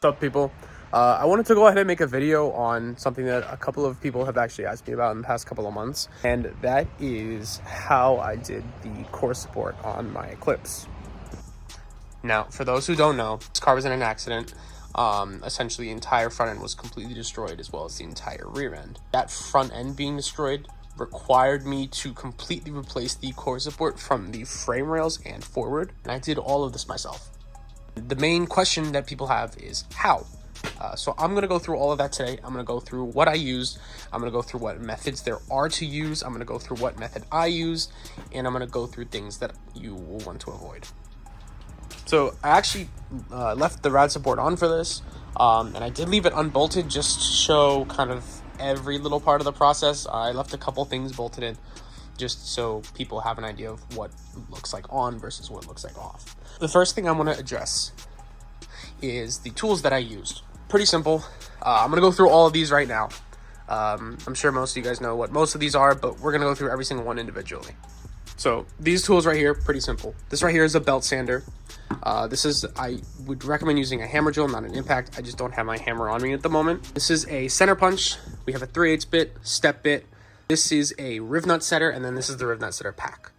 What's up, people? I wanted to go ahead and make a video on something that a couple of people have actually asked me about in the past couple of months, and that is how I did the core support on my Eclipse. Now, for those who don't know, this car was in an accident. Essentially, the entire front end was completely destroyed, as well as the entire rear end. That front end being destroyed required me to completely replace the core support from the frame rails and forward, and I did all of this myself. The main question that people have is how. So I'm going to go through all of that today. I'm going to go through what I used. I'm going to go through what methods there are to use. I'm going to go through what method I used, and I'm going to go through things that you will want to avoid. So I actually left the rad support on for this, and I did leave it unbolted just to show kind of every little part of the process. I left a couple things bolted in just so people have an idea of what it looks like on versus what it looks like off. The first thing I'm going to address is the tools that I used. Pretty simple. I'm going to go through all of these right now. I'm sure most of you guys know what most of these are, but we're going to go through every single one individually. So these tools right here, pretty simple. This right here is a belt sander. I would recommend using a hammer drill, not an impact. I just don't have my hammer on me at the moment. This is a center punch. We have a 3/8 bit, step bit. This is a riv nut setter, and then this is the riv nut setter pack.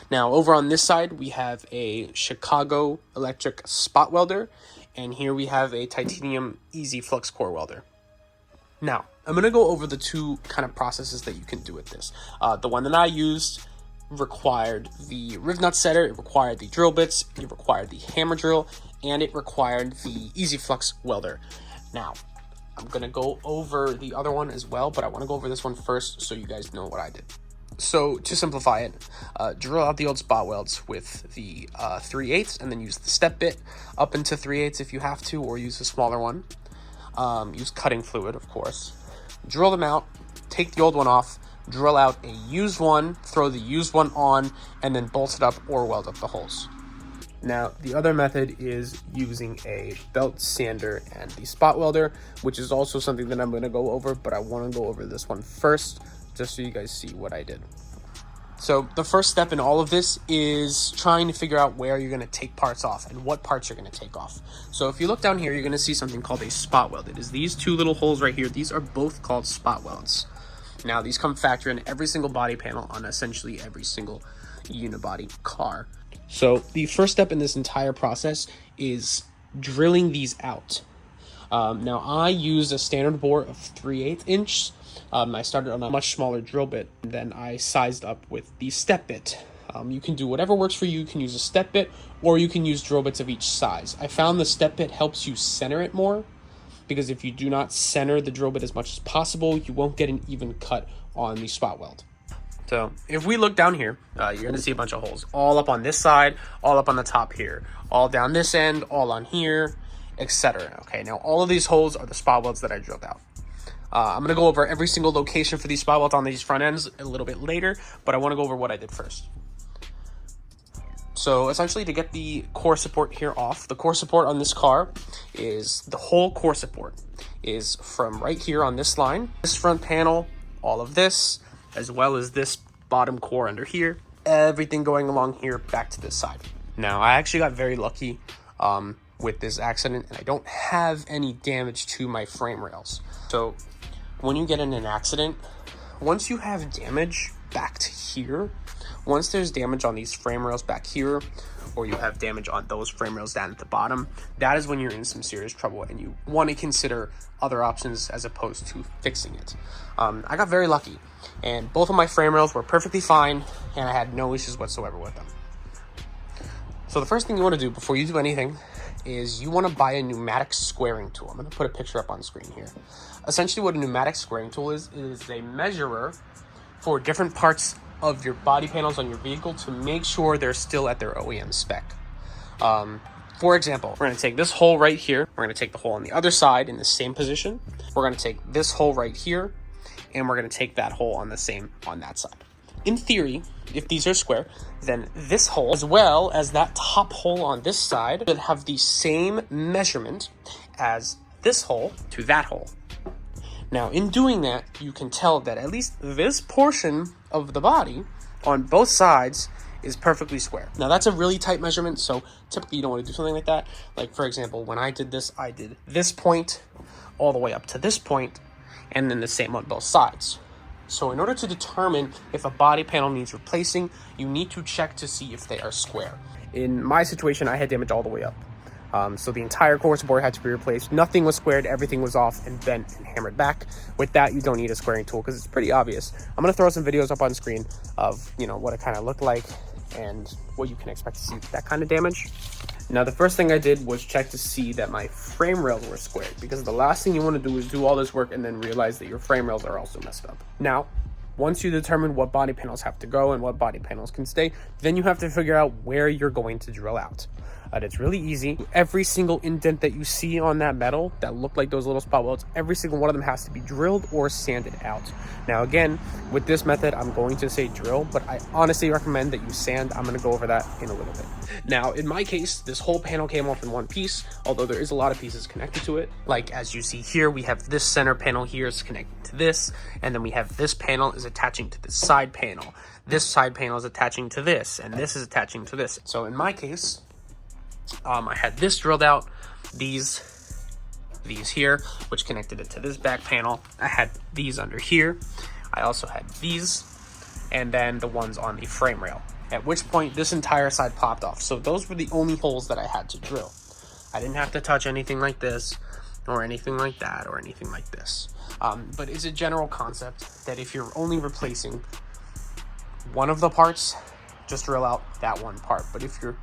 Now, over on this side, we have a Chicago electric spot welder, and here we have a titanium easy flux core welder. Now, I'm going to go over the two kind of processes that you can do with this. The one that I used required the riv nut setter, it required the drill bits, it required the hammer drill, and it required the easy flux welder. Now, I'm going to go over the other one as well, but I want to go over this one first so you guys know what I did. So to simplify it, drill out the old spot welds with the 3/8 and then use the step bit up into 3/8 if you have to, or use a smaller one. Use cutting fluid, of course. Drill them out, take the old one off, drill out a used one, throw the used one on, and then bolt it up or weld up the holes. Now, the other method is using a belt sander and the spot welder, which is also something that I'm going to go over, but I want to go over this one first, just so you guys see what I did. So the first step in all of this is trying to figure out where you're going to take parts off and what parts you're going to take off. So if you look down here, you're going to see something called a spot weld. It is these two little holes right here. These are both called spot welds. Now, these come factory in every single body panel on essentially every single unibody car. So the first step in this entire process is drilling these out. Now, I used a standard bore of 3/8 inch. I started on a much smaller drill bit, and then I sized up with the step bit. You can do whatever works for you. You can use a step bit, or you can use drill bits of each size. I found the step bit helps you center it more, because if you do not center the drill bit as much as possible, you won't get an even cut on the spot weld. So if we look down here, you're going to see a bunch of holes all up on this side, all up on the top here, all down this end, all on here, etc. Okay, now all of these holes are the spot welds that I drilled out. I'm going to go over every single location for these spot welds on these front ends a little bit later, but I want to go over what I did first. So essentially, to get the core support here off, the core support on this car is the whole core support is from right here on this line, this front panel, all of this, as well as this bottom core under here, everything going along here back to this side. Now, I actually got very lucky with this accident, and I don't have any damage to my frame rails. So when you get in an accident, once you have damage back to here, once there's damage on these frame rails back here, or you have damage on those frame rails down at the bottom, that is when you're in some serious trouble and you want to consider other options as opposed to fixing it. I got very lucky, and both of my frame rails were perfectly fine, and I had no issues whatsoever with them. So the first thing you want to do before you do anything is you want to buy a pneumatic squaring tool. I'm going to put a picture up on screen here. Essentially, what a pneumatic a measurer for different parts of your body panels on your vehicle to make sure they're still at their OEM spec. For example, we're going to take this hole right here. We're going to take the hole on the other side in the same position. We're going to take this hole right here, and we're going to take that hole on that side. In theory, if these are square, then this hole, as well as that top hole on this side, should have the same measurement as this hole to that hole. Now, in doing that, you can tell that at least this portion of the body on both sides is perfectly square. Now that's a really tight measurement, so typically you don't want to do something like that. Like for example, when I did this, I did this point all the way up to this point, and then the same on both sides. So in order to determine if a body panel needs replacing, you need to check to see if they are square. In my situation, I had damage all the way up. So the entire core support had to be replaced. Nothing was squared, everything was off and bent and hammered back. With that, you don't need a squaring tool because it's pretty obvious. I'm gonna throw some videos up on screen of, you know, what it kind of looked like and what you can expect to see with that kind of damage. Now, the first thing I did was check to see that my frame rails were squared, because the last thing you want to do is do all this work and then realize that your frame rails are also messed up. Now, once you determine what body panels have to go and what body panels can stay, then you have to figure out where you're going to drill out. And it's really easy. Every single indent that you see on that metal that look like those little spot welds, every single one of them has to be drilled or sanded out. Now again, with this method, I'm going to say drill, but I honestly recommend that you sand. I'm going to go over that in a little bit. Now, in my case, this whole panel came off in one piece, although there is a lot of pieces connected to it. Like as you see here, we have this center panel here is connected to this, and then we have this panel is attaching to this side panel. This side panel is attaching to this, and this is attaching to this. So in my case, I had this drilled out, these here, which connected it to this back panel. I had these under here. I also had these, and then the ones on the frame rail. At which point this entire side popped off. So those were the only holes that I had to drill. I didn't have to touch anything like this, or anything like that, or anything like this. But it's a general concept that if you're only replacing one of the parts, just drill out that one part. But if you're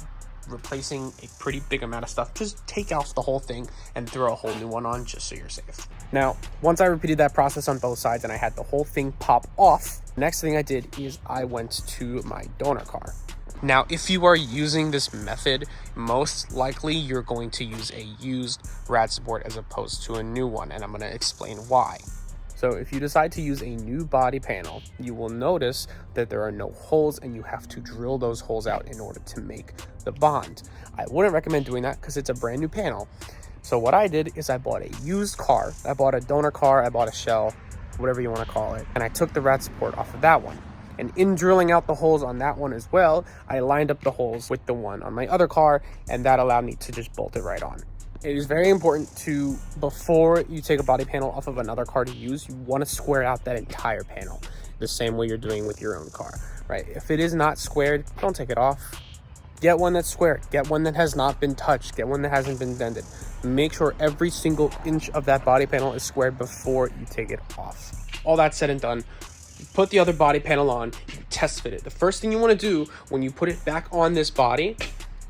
replacing a pretty big amount of stuff, just take off the whole thing and throw a whole new one on just so you're safe. Now, once I repeated that process on both sides and I had the whole thing pop off, next thing I did is I went to my donor car. Now, if you are using this method, most likely you're going to use a used rad support as opposed to a new one, and I'm going to explain why. So if you decide to use a new body panel, you will notice that there are no holes and you have to drill those holes out in order to make the bond. I wouldn't recommend doing that because it's a brand new panel. So what I did is I bought a used car. I bought a donor car, I bought a shell, whatever you want to call it. And I took the rad support off of that one. And in drilling out the holes on that one as well, I lined up the holes with the one on my other car, and that allowed me to just bolt it right on. It is very important to, before you take a body panel off of another car to use, you want to square out that entire panel the same way you're doing with your own car, right? If it is not squared, don't take it off. Get one that's squared. Get one that has not been touched. Get one that hasn't been dented. Make sure every single inch of that body panel is squared before you take it off. All that said and done, put the other body panel on, test fit it. The first thing you want to do when you put it back on this body,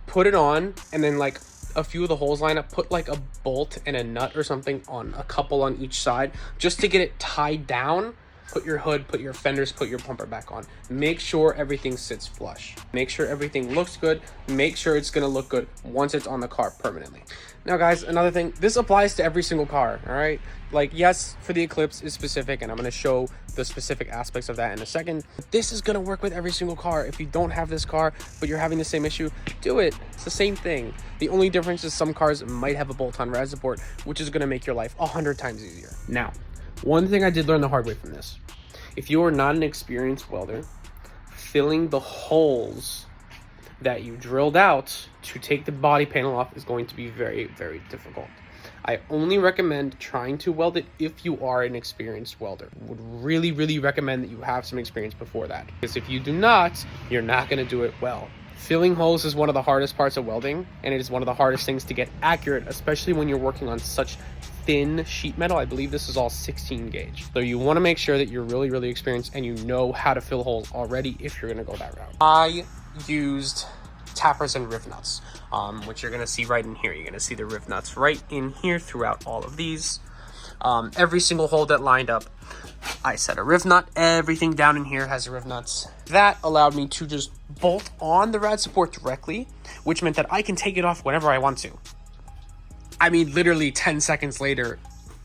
put it on, and then like a few of the holes line up, put like a bolt and a nut or something on a couple on each side just to get it tied down. Put your hood, put your fenders, put your bumper back on. Make sure everything sits flush. Make sure everything looks good. Make sure it's gonna look good once it's on the car permanently. Now guys, another thing, this applies to every single car, all right? Like, yes, for the Eclipse is specific, and I'm gonna show the specific aspects of that in a second. This is gonna work with every single car. If you don't have this car, but you're having the same issue, do it. It's the same thing. The only difference is some cars might have a bolt-on rad support, which is gonna make your life 100 times easier. Now, one thing I did learn the hard way from this. If you are not an experienced welder, filling the holes that you drilled out to take the body panel off is going to be very, very difficult. I only recommend trying to weld it if you are an experienced welder. Would really, really recommend that you have some experience before that. Because if you do not, you're not going to do it well. Filling holes is one of the hardest parts of welding, and it is one of the hardest things to get accurate, especially when you're working on such thin sheet metal. I believe this is all 16 gauge. So you want to make sure that you're really, really experienced and you know how to fill holes already if you're going to go that route. I used tappers and riv nuts, which you're going to see right in here. You're going to see the riv nuts right in here throughout all of these. Every single hole that lined up, I set a riv nut. Everything down in here has riv nuts. That allowed me to just bolt on the rad support directly, which meant that I can take it off whenever I want to. I mean, literally 10 seconds later,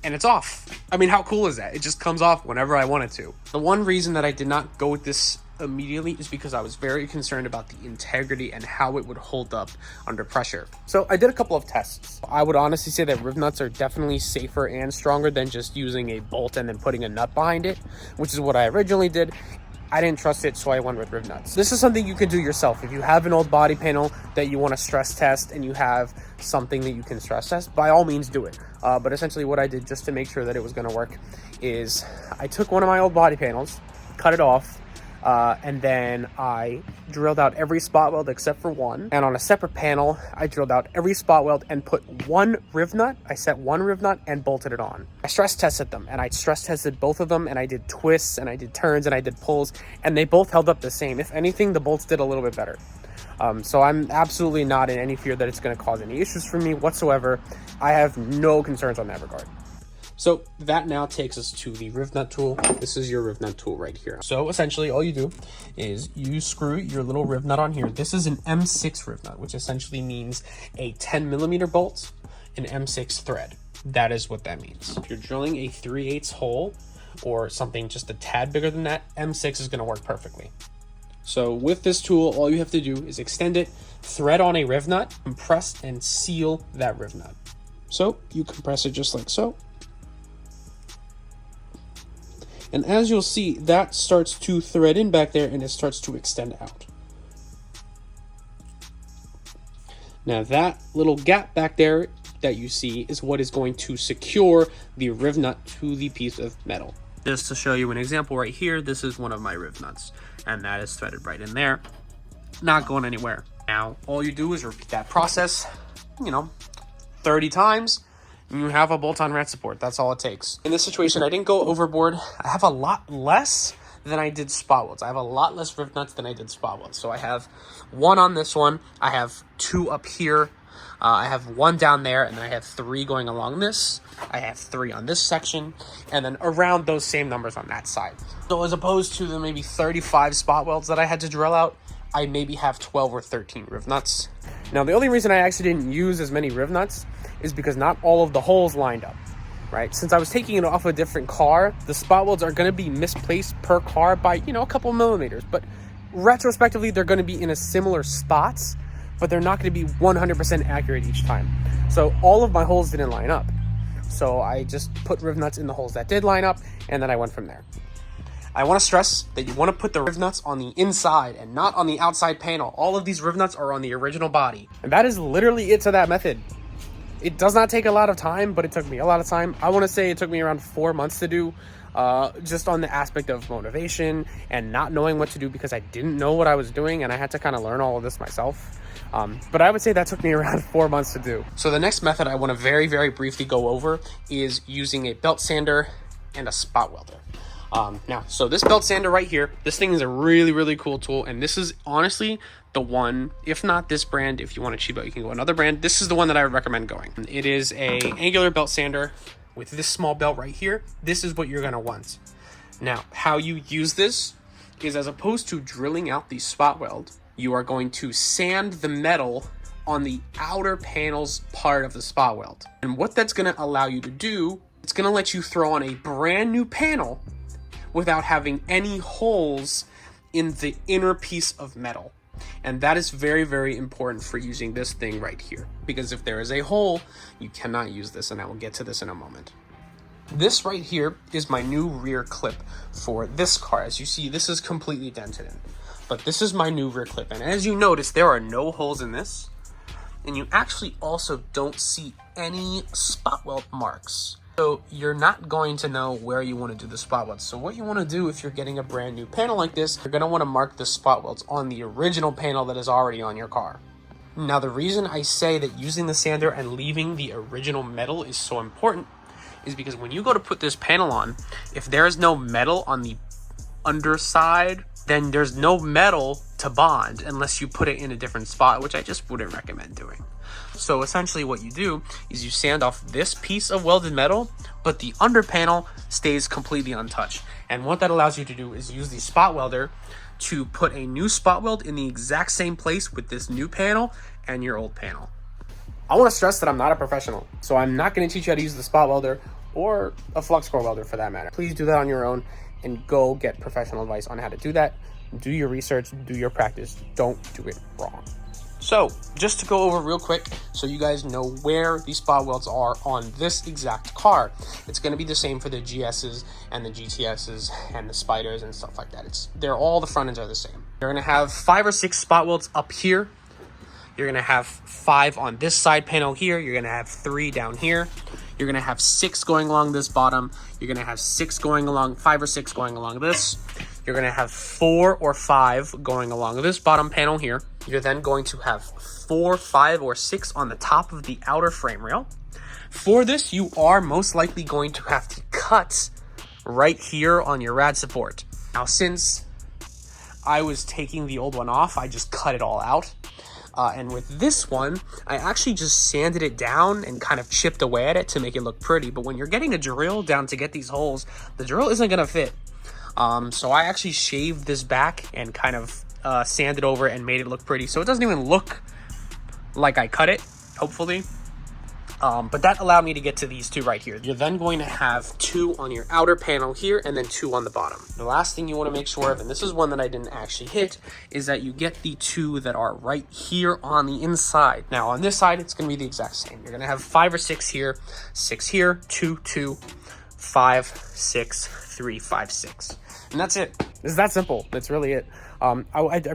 and it's off. I mean, how cool is that? It just comes off whenever I want it to. The one reason that I did not go with this immediately is because I was very concerned about the integrity and how it would hold up under pressure. So I did a couple of tests. I would honestly say that riv nuts are definitely safer and stronger than just using a bolt and then putting a nut behind it, which is what I originally did. I didn't trust it, so I went with riv nuts. This is something you can do yourself. If you have an old body panel that you want to stress test and you have something that you can stress test, by all means do it. But essentially what I did just to make sure that it was going to work is I took one of my old body panels, cut it off, and then I drilled out every spot weld except for one. And on a separate panel, I drilled out every spot weld and put one riv nut. I set one riv nut and bolted it on. I stress tested them, and I stress tested both of them, and I did twists and I did turns and I did pulls, and they both held up the same. If anything, the bolts did a little bit better. So I'm absolutely not in any fear that it's going to cause any issues for me whatsoever. I have no concerns on that regard. So that now takes us to the riv nut tool. This is your riv nut tool right here. So essentially all you do is you screw your little riv nut on here. This is an M6 riv nut, which essentially means a 10mm bolt, an M6 thread. That is what that means. If you're drilling a 3/8 hole or something just a tad bigger than that, M6 is going to work perfectly. So with this tool, all you have to do is extend it, thread on a riv nut, compress and seal that riv nut. So you compress it just like so. And as you'll see, that starts to thread in back there and it starts to extend out. Now that little gap back there that you see is what is going to secure the riv nut to the piece of metal. Just to show you an example right here, this is one of my riv nuts, and that is threaded right in there, not going anywhere. Now, all you do is repeat that process, 30 times, and you have a bolt-on rat support. That's all it takes. In this situation, I didn't go overboard. I have a lot less than I did spot welds. I have a lot less riv nuts than I did spot welds. So I have one on this one. I have two up here. I have one down there, and then I have 3 going along this. I have 3 on this section, and then around those same numbers on that side. So as opposed to the maybe 35 spot welds that I had to drill out, I maybe have 12 or 13 riv nuts. Now, the only reason I actually didn't use as many riv nuts is because not all of the holes lined up, right? Since I was taking it off a different car, the spot welds are going to be misplaced per car by, a couple millimeters. But retrospectively, they're going to be in a similar spots, but they're not going to be 100% accurate each time. So all of my holes didn't line up. So I just put riv nuts in the holes that did line up, and then I went from there. I want to stress that you want to put the riv nuts on the inside and not on the outside panel. All of these riv nuts are on the original body. And that is literally it to that method. It does not take a lot of time, but it took me a lot of time. I want to say it took me around 4 months to do, just on the aspect of motivation and not knowing what to do because I didn't know what I was doing, and I had to kind of learn all of this myself. But I would say that took me around 4 months to do. So the next method I want to very, very briefly go over is using a belt sander and a spot welder. So this belt sander right here, this thing is a really, really cool tool. And this is honestly the one, if not this brand, if you want to cheap out, you can go another brand. This is the one that I would recommend going. It is a angular belt sander with this small belt right here. This is what you're going to want. Now, how you use this is, as opposed to drilling out the spot weld, you are going to sand the metal on the outer panels part of the spot weld. And what that's going to allow you to do, it's going to let you throw on a brand new panel without having any holes in the inner piece of metal. And that is very, very important for using this thing right here, because if there is a hole, you cannot use this, and I will get to this in a moment. This right here is my new rear clip for this car. As you see, this is completely dented in, but this is my new rear clip. And as you notice, there are no holes in this, and you actually also don't see any spot weld marks. So you're not going to know where you want to do the spot welds. So what you want to do if you're getting a brand new panel like this, you're going to want to mark the spot welds on the original panel that is already on your car. Now, the reason I say that using the sander and leaving the original metal is so important is because when you go to put this panel on, if there is no metal on the underside, then there's no metal to bond unless you put it in a different spot, which I just wouldn't recommend doing. So essentially what you do is you sand off this piece of welded metal, but the under panel stays completely untouched. And what that allows you to do is use the spot welder to put a new spot weld in the exact same place with this new panel and your old panel. I want to stress that I'm not a professional, so I'm not going to teach you how to use the spot welder or a flux core welder for that matter. Please do that on your own and go get professional advice on how to do that. Do your research, do your practice, don't do it wrong. So just to go over real quick so you guys know where these spot welds are on this exact car. It's going to be the same for the GSs and the GTSs and the Spiders and stuff like that. They're all, the front ends are the same. You're going to have 5 or 6 spot welds up here. You're going to have 5 on this side panel here. You're going to have 3 down here. You're going to have 6 going along this bottom. You're going to have 6 going along, 5 or 6 going along this. You're going to have 4 or 5 going along this bottom panel here. You're then going to have 4, 5, or 6 on the top of the outer frame rail. For this, you are most likely going to have to cut right here on your rad support. Now, since I was taking the old one off, I just cut it all out. And with this one, I actually just sanded it down and kind of chipped away at it to make it look pretty. But when you're getting a drill down to get these holes, the drill isn't going to fit. So I actually shaved this back and kind of sanded over and made it look pretty. So it doesn't even look like I cut it, hopefully. But that allowed me to get to these 2 right here. You're then going to have 2 on your outer panel here and then 2 on the bottom. The last thing you want to make sure of, and this is one that I didn't actually hit, is that you get the 2 that are right here on the inside. Now on this side, it's going to be the exact same. You're going to have 5 or 6 here, 6 here, 2, 2, 5, 6, 3, 5, 6. And that's it. It's that simple. That's really it. I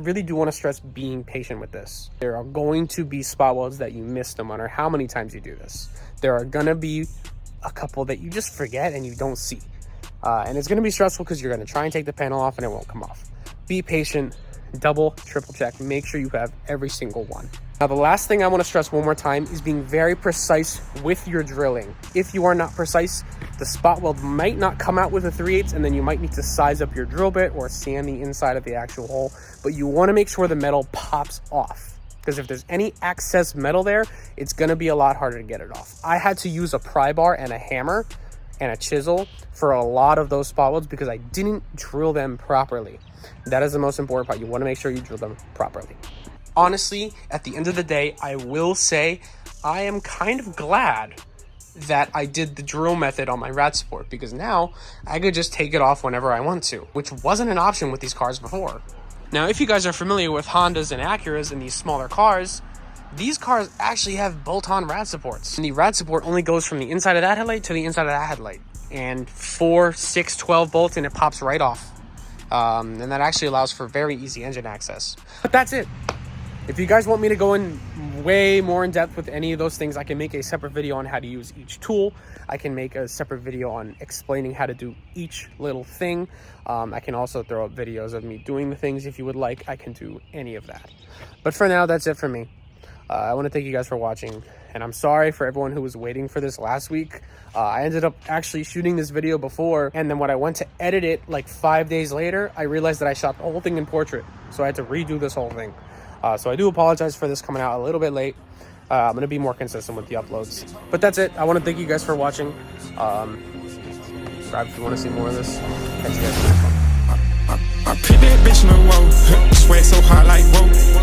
really do want to stress being patient with this. There are going to be spot welds that you miss no matter how many times you do this. There are going to be a couple that you just forget and you don't see. And it's going to be stressful because you're going to try and take the panel off and it won't come off. Be patient, double, triple check, make sure you have every single one. Now, the last thing I want to stress one more time is being very precise with your drilling. If you are not precise, the spot weld might not come out with a 3/8, and then you might need to size up your drill bit or sand the inside of the actual hole. But you want to make sure the metal pops off, because if there's any excess metal there, it's going to be a lot harder to get it off. I had to use a pry bar and a hammer and a chisel for a lot of those spot welds because I didn't drill them properly. That is the most important part. You want to make sure you drill them properly. Honestly, at the end of the day, I will say I am kind of glad that I did the drill method on my rad support, because now I could just take it off whenever I want to, which wasn't an option with these cars before. Now, if you guys are familiar with Hondas and Acuras and these smaller cars, these cars actually have bolt-on rad supports. And the rad support only goes from the inside of that headlight to the inside of that headlight. And 4, 6, 12 bolts, and it pops right off. And that actually allows for very easy engine access. But that's it. If you guys want me to go in way more in depth with any of those things, I can make a separate video on how to use each tool. I can make a separate video on explaining how to do each little thing. I can also throw up videos of me doing the things if you would like. I can do any of that. But for now, that's it for me. I want to thank you guys for watching, and I'm sorry for everyone who was waiting for this last week. I ended up actually shooting this video before, and then when I went to edit it like 5 days later, I realized that I shot the whole thing in portrait, so I had to redo this whole thing. So I do apologize for this coming out a little bit late. I'm going to be more consistent with the uploads. But that's it. I want to thank you guys for watching. Subscribe if you want to see more of this. Catch you guys next one. I put that bitch in the wall. Sweat so hot like whoa.